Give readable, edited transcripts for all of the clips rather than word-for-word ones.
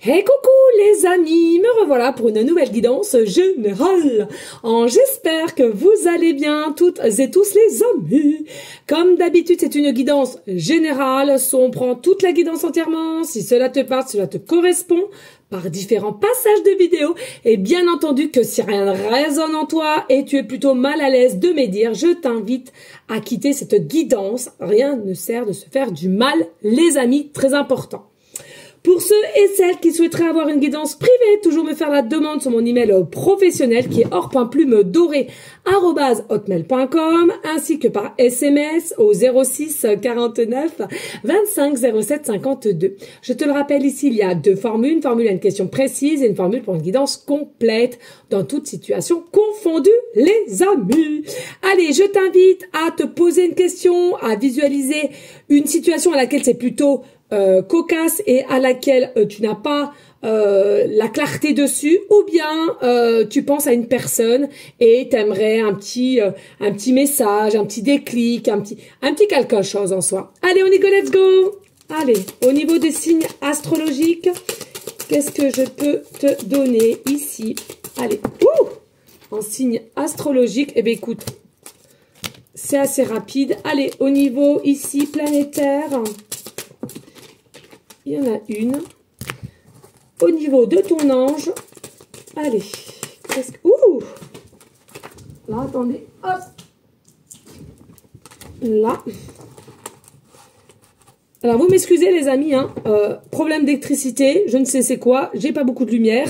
Hey coucou les amis, me revoilà pour une nouvelle guidance générale. J'espère que vous allez bien toutes et tous les amis. Comme d'habitude, c'est une guidance générale. On prend toute la guidance entièrement. Si cela te parle, cela te correspond par différents passages de vidéo. Et bien entendu que si rien ne résonne en toi et tu es plutôt mal à l'aise de me dire, je t'invite à quitter cette guidance. Rien ne sert de se faire du mal, les amis, très important. Pour ceux et celles qui souhaiteraient avoir une guidance privée, toujours me faire la demande sur mon email professionnel qui est or.plume-doré@hotmail.com ainsi que par SMS au 06 49 25 07 52. Je te le rappelle ici, il y a deux formules. Une formule à une question précise et une formule pour une guidance complète dans toute situation confondue, les amis. Allez, je t'invite à te poser une question, à visualiser une situation à laquelle c'est plutôt cocasse et à laquelle tu n'as pas la clarté dessus, ou bien tu penses à une personne et t'aimerais un petit message, un petit déclic, un petit quelque chose en soi. Allez, on y go, let's go. Allez, au niveau des signes astrologiques, qu'est-ce que je peux te donner ici? Allez, en signe astrologique, eh bien écoute, c'est assez rapide. Allez, au niveau ici planétaire, il y en a une. Au niveau de ton ange, allez, qu'est-ce que... Là, attendez, hop. Là. Alors, vous m'excusez les amis, problème d'électricité, je ne sais c'est quoi, j'ai pas beaucoup de lumière.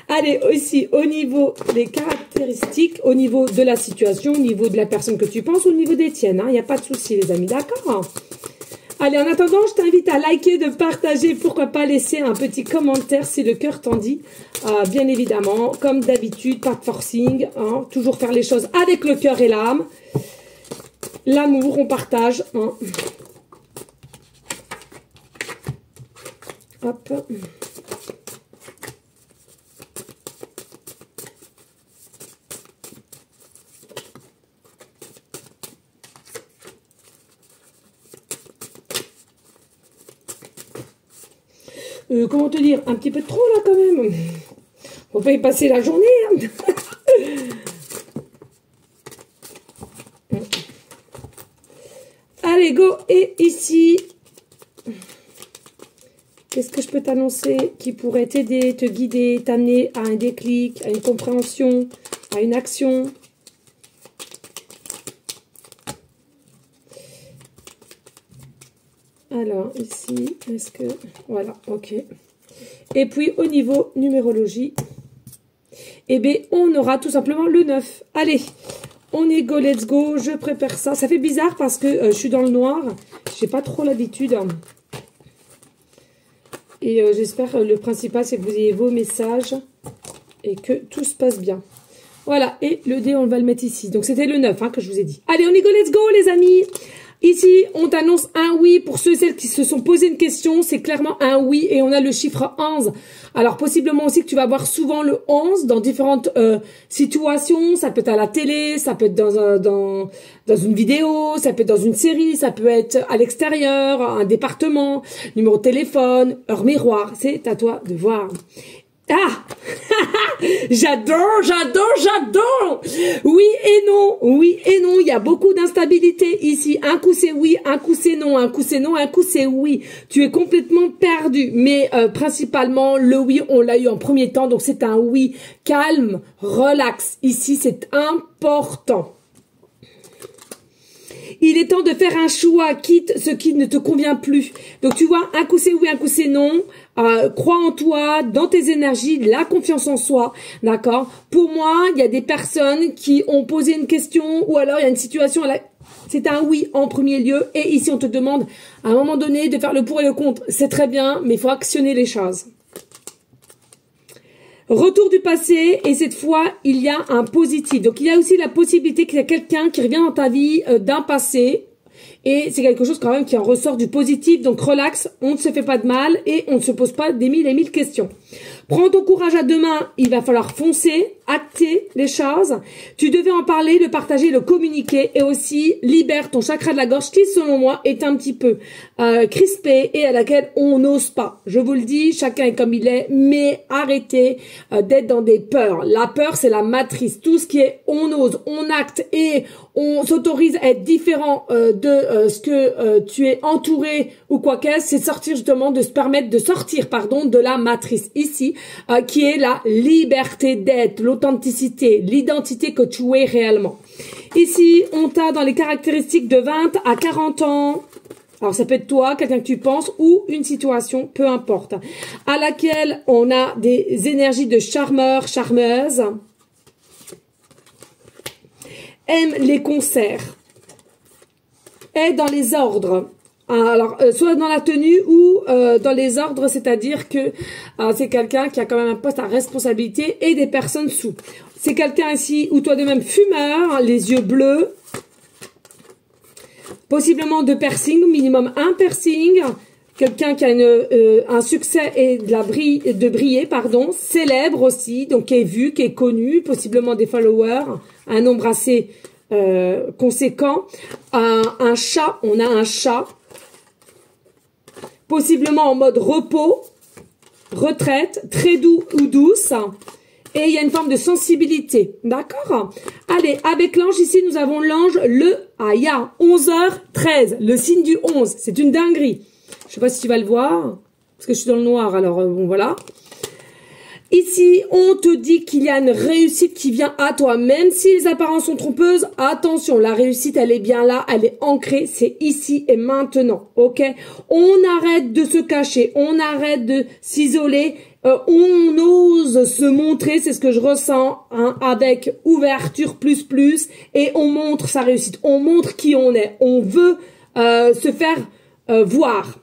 Allez, aussi, au niveau des caractéristiques, au niveau de la situation, au niveau de la personne que tu penses, au niveau des tiennes, il n'y a pas de souci les amis, d'accord? Allez, en attendant, je t'invite à liker, de partager, pourquoi pas laisser un petit commentaire si le cœur t'en dit. Bien évidemment, comme d'habitude, pas de forcing, toujours faire les choses avec le cœur et l'âme. L'amour, on partage. Hop. Comment te dire, un petit peu trop là quand même. On peut y passer la journée. Allez, go. Et ici, qu'est-ce que je peux t'annoncer qui pourrait t'aider, te guider, t'amener à un déclic, à une compréhension, à une action? Alors, ici, est-ce que... Voilà, ok. Et puis, au niveau numérologie, eh bien, on aura tout simplement le 9. Allez, on est go, let's go. Je prépare ça. Ça fait bizarre parce que je suis dans le noir. J'ai pas trop l'habitude. Et j'espère, le principal, c'est que vous ayez vos messages et que tout se passe bien. Voilà, et le dé, on va le mettre ici. Donc, c'était le 9 que je vous ai dit. Allez, on est go, let's go, les amis. Ici, on t'annonce un oui pour ceux et celles qui se sont posé une question. C'est clairement un oui et on a le chiffre 11. Alors, possiblement aussi que tu vas voir souvent le 11 dans différentes situations. Ça peut être à la télé, ça peut être dans une vidéo, ça peut être dans une série, ça peut être à l'extérieur, un département, numéro de téléphone, heure miroir. C'est à toi de voir. Ah j'adore, j'adore, j'adore. Oui et non, il y a beaucoup d'instabilité ici. Un coup c'est oui, un coup c'est non, un coup c'est non, un coup c'est oui. Tu es complètement perdu, mais principalement le oui, on l'a eu en premier temps, donc c'est un oui calme, relax. Ici, c'est important. Il est temps de faire un choix, quitte ce qui ne te convient plus. Donc, tu vois, un coup c'est oui, un coup c'est non. Crois en toi, dans tes énergies, la confiance en soi, d'accord? Pour moi, il y a des personnes qui ont posé une question ou alors il y a une situation, c'est un oui en premier lieu. Et ici, on te demande à un moment donné de faire le pour et le contre. C'est très bien, mais il faut actionner les choses. Retour du passé, et cette fois, il y a un positif. Donc, il y a aussi la possibilité qu'il y a quelqu'un qui revient dans ta vie d'un passé et c'est quelque chose quand même qui en ressort du positif. Donc relax, on ne se fait pas de mal et on ne se pose pas des mille et mille questions. Prends ton courage à deux mains, il va falloir foncer, acter les choses. Tu devais en parler, le partager, le communiquer et aussi libère ton chakra de la gorge qui, selon moi, est un petit peu crispé et à laquelle on n'ose pas. Je vous le dis, chacun est comme il est, mais arrêtez d'être dans des peurs. La peur, c'est la matrice. Tout ce qui est on ose, on acte et on s'autorise à être différent de ce que tu es entouré ou quoi qu'est-ce, c'est sortir justement de se permettre de sortir, pardon, de la matrice ici, qui est la liberté d'être, l'authenticité, l'identité que tu es réellement. Ici, on t'a dans les caractéristiques de 20 à 40 ans. Alors, ça peut être toi, quelqu'un que tu penses, ou une situation, peu importe, à laquelle on a des énergies de charmeur, charmeuse, aime les concerts, est dans les ordres. Alors, soit dans la tenue ou dans les ordres, c'est-à-dire que c'est quelqu'un qui a quand même un poste à responsabilité et des personnes sous. C'est quelqu'un ici, ou toi de même fumeur, les yeux bleus, possiblement de piercing, minimum un piercing, quelqu'un qui a un succès et de briller, pardon, célèbre aussi, donc qui est vu, qui est connu, possiblement des followers, un nombre assez conséquent. Un chat, on a un chat, possiblement en mode repos, retraite, très doux ou douce. Et il y a une forme de sensibilité. D'accord? Allez, avec l'ange, ici, nous avons l'ange, le Aya, 11h13, le signe du 11. C'est une dinguerie. Je sais pas si tu vas le voir, parce que je suis dans le noir, alors bon, voilà. Ici, on te dit qu'il y a une réussite qui vient à toi, même si les apparences sont trompeuses. Attention, la réussite, elle est bien là, elle est ancrée, c'est ici et maintenant, ok? On arrête de se cacher, on arrête de s'isoler, on ose se montrer, c'est ce que je ressens, hein, avec ouverture plus, et on montre sa réussite, on montre qui on est, on veut se faire voir.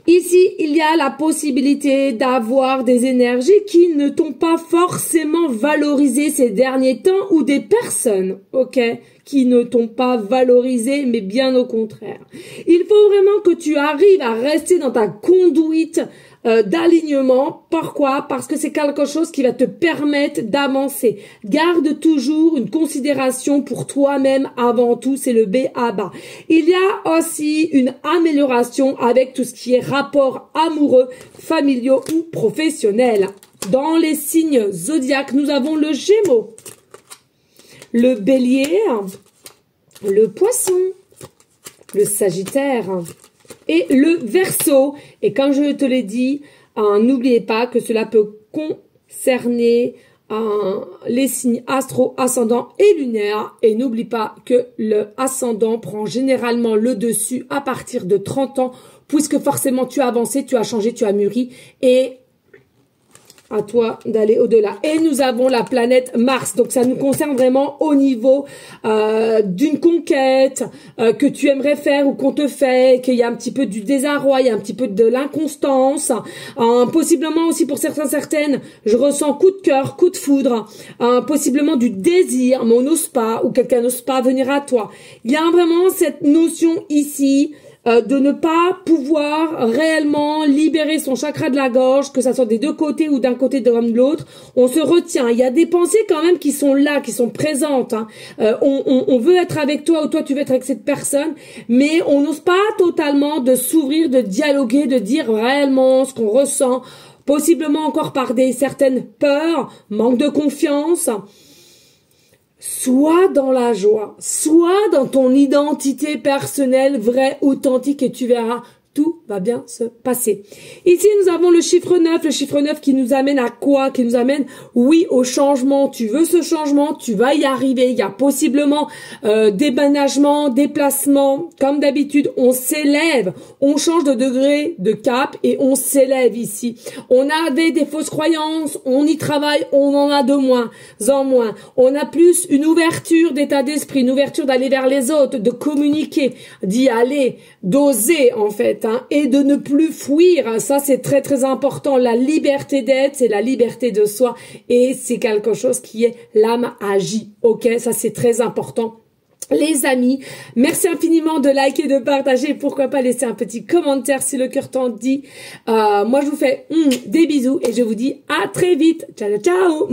Ici, il y a la possibilité d'avoir des énergies qui ne t'ont pas forcément valorisé ces derniers temps ou des personnes, ok, qui ne t'ont pas valorisé, mais bien au contraire. Il faut vraiment que tu arrives à rester dans ta conduite d'alignement. Pourquoi? Parce que c'est quelque chose qui va te permettre d'avancer. Garde toujours une considération pour toi-même avant tout, c'est le B à bas. Il y a aussi une amélioration avec tout ce qui est rapport amoureux, familiaux ou professionnels. Dans les signes zodiaques, nous avons le Gémeaux, le Bélier, le Poisson, le Sagittaire et le Verseau. Et comme je te l'ai dit, n'oubliez pas que cela peut concerner les signes astro, ascendant et lunaire. Et n'oublie pas que le ascendant prend généralement le dessus à partir de 30 ans, puisque forcément tu as avancé, tu as changé, tu as mûri. Et à toi d'aller au-delà. Et nous avons la planète Mars. Donc ça nous concerne vraiment au niveau d'une conquête que tu aimerais faire ou qu'on te fait, qu'il y a un petit peu du désarroi, il y a un petit peu de l'inconstance. Possiblement aussi pour certaines, je ressens coup de cœur, coup de foudre. Possiblement du désir, mais on n'ose pas, ou quelqu'un n'ose pas venir à toi. Il y a vraiment cette notion ici de ne pas pouvoir réellement libérer son chakra de la gorge, que ça soit des deux côtés ou d'un côté comme de l'autre. On se retient. Il y a des pensées quand même qui sont là, qui sont présentes. Hein. On veut être avec toi ou toi tu veux être avec cette personne, mais on n'ose pas totalement de s'ouvrir, de dialoguer, de dire réellement ce qu'on ressent, possiblement encore par certaines peurs, manque de confiance. Soit dans la joie, soit dans ton identité personnelle, vraie, authentique, et tu verras, tout va bien se passer. Ici, nous avons le chiffre 9 qui nous amène à quoi? Qui nous amène, oui, au changement. Tu veux ce changement, tu vas y arriver. Il y a possiblement déménagement, déplacement. Comme d'habitude, on s'élève, on change de degré, de cap et on s'élève ici. On avait des fausses croyances, on y travaille, on en a de moins en moins. On a plus une ouverture d'état d'esprit, une ouverture d'aller vers les autres, de communiquer, d'y aller, d'oser en fait. Et de ne plus fuir, ça c'est très très important. La liberté d'être, c'est la liberté de soi et c'est quelque chose qui est l'âme agit, ok, ça c'est très important. Les amis, merci infiniment de liker, de partager, pourquoi pas laisser un petit commentaire si le cœur t'en dit. Moi, je vous fais des bisous et je vous dis à très vite. Ciao, ciao.